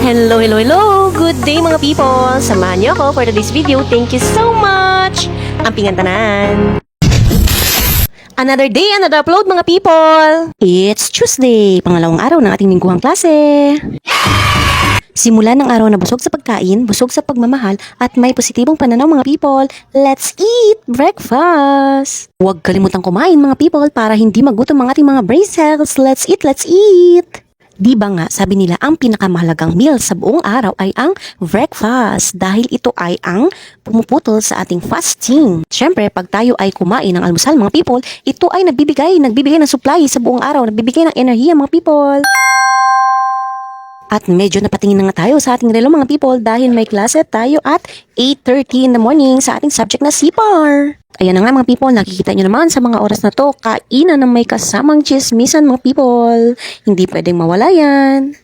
Hello, hello, hello! Good day mga people! Samahan niyo ako for today's video. Thank you so much! Ampingan tanan! Another day, another upload mga people! It's Tuesday, pangalawang araw ng ating lingguhang klase. Simula ng araw na busog sa pagkain, busog sa pagmamahal, at may positibong pananaw mga people, let's eat breakfast! Huwag kalimutang kumain mga people para hindi magutom ang ating mga brain cells. Let's eat, let's eat! Di ba nga, sabi nila, ang pinakamahalagang meal sa buong araw ay ang breakfast dahil ito ay ang pumuputol sa ating fasting. Siyempre, pag tayo ay kumain ng almusal mga people, ito ay nagbibigay ng supply sa buong araw, nagbibigay ng enerhiya mga people. At medyo napatingin na nga tayo sa ating relo mga people dahil may klase tayo at 8:30 in the morning sa ating subject na CPAR. Ayan na nga mga people, nakikita nyo naman sa mga oras na to, kainan na may kasamang chismisan mga people. Hindi pwedeng mawala yan.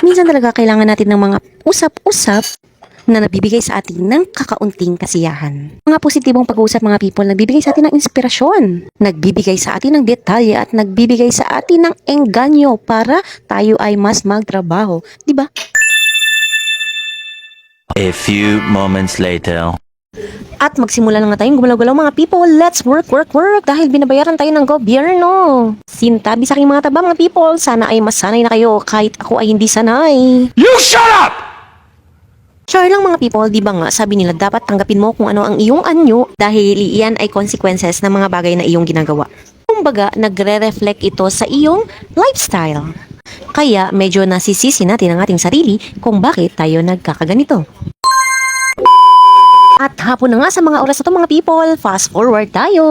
Minsan talaga kailangan natin ng mga usap-usap na nagbibigay sa atin ng kakaunting kasiyahan. Mga positibong pag-uusap mga people, nagbibigay sa atin ng inspirasyon, nagbibigay sa atin ng detalye at nagbibigay sa atin ng engganyo para tayo ay mas magtrabaho. Diba? A few moments later. At magsimula na nga tayong gumalaw-galaw mga people. Let's work, work, work dahil binabayaran tayo ng gobyerno. Sintabi sa aking mga taba mga people, sana ay masanay na kayo kahit ako ay hindi sanay. You shut up! Sure lang mga people, di ba nga sabi nila dapat tanggapin mo kung ano ang iyong anyo dahil iyan ay consequences ng mga bagay na iyong ginagawa. Kumbaga, nagre-reflect ito sa iyong lifestyle. Kaya medyo nasisisi natin ang ating sarili kung bakit tayo nagkakaganito. At hapon na nga sa mga oras na to mga people, fast forward tayo.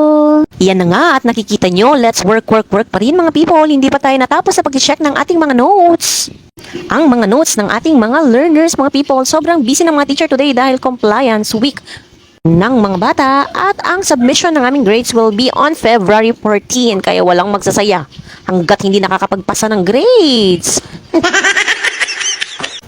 Iyan na nga at nakikita nyo, let's work, work, work pa rin mga people. Hindi pa tayo natapos sa pag-check ng ating mga notes. Ang mga notes ng ating mga learners mga people, sobrang busy ng mga teacher today dahil compliance week ng mga bata at ang submission ng aming grades will be on February 14 kaya walang magsasaya hanggat hindi nakakapagpasa ng grades.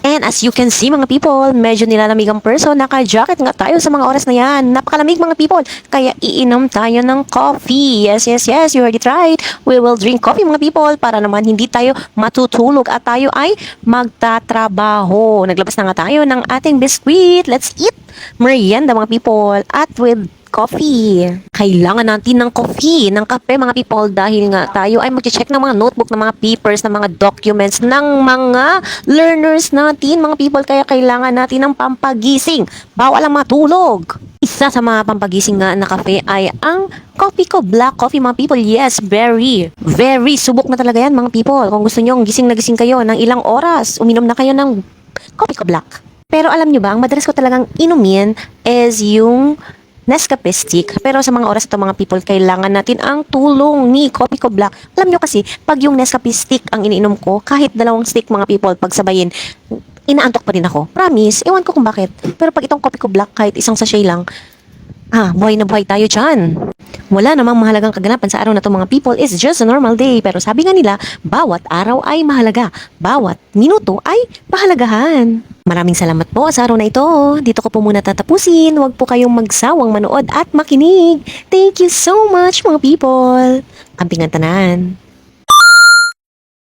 And as you can see mga people, medyo nilalamig ang person. Naka-jacket nga tayo sa mga oras na yan. Napakalamig mga people. Kaya iinom tayo ng coffee. Yes, yes, yes, you heard it right. We will drink coffee mga people para naman hindi tayo matutulog at tayo ay magtatrabaho. Naglabas na nga tayo ng ating biscuit. Let's eat merienda mga people. At with coffee. Kailangan natin ng coffee, ng kape mga people dahil nga tayo ay mag-check ng mga notebook, ng mga papers, ng mga documents, ng mga learners natin mga people. Kaya kailangan natin ng pampagising. Bawal ang matulog. Isa sa mga pampagising nga na kape ay ang Coffee ko Black Coffee mga people. Yes, very, very subok na talaga yan mga people. Kung gusto nyo, gising na gising kayo ng ilang oras, uminom na kayo ng Coffee ko Black. Pero alam nyo ba, ang madalas ko talagang inumin is yung Nescafe stick. Pero sa mga oras ito mga people, kailangan natin ang tulong ni Coffee ko Black. Alam nyo kasi, pag yung Nescafe stick ang iniinom ko, kahit dalawang stick mga people, pagsabayin, inaantok pa rin ako. Promise, ewan ko kung bakit. Pero pag itong Coffee ko Black, kahit isang sachet lang, buhay na buhay tayo dyan. Wala namang mahalagang kaganapan sa araw na to mga people. It's just a normal day. Pero sabi nga nila, bawat araw ay mahalaga. Bawat minuto ay pahalagahan. Maraming salamat po sa araw na ito. Dito ko po muna tatapusin. Huwag po kayong magsawang manood at makinig. Thank you so much mga people. Ampingan tanan.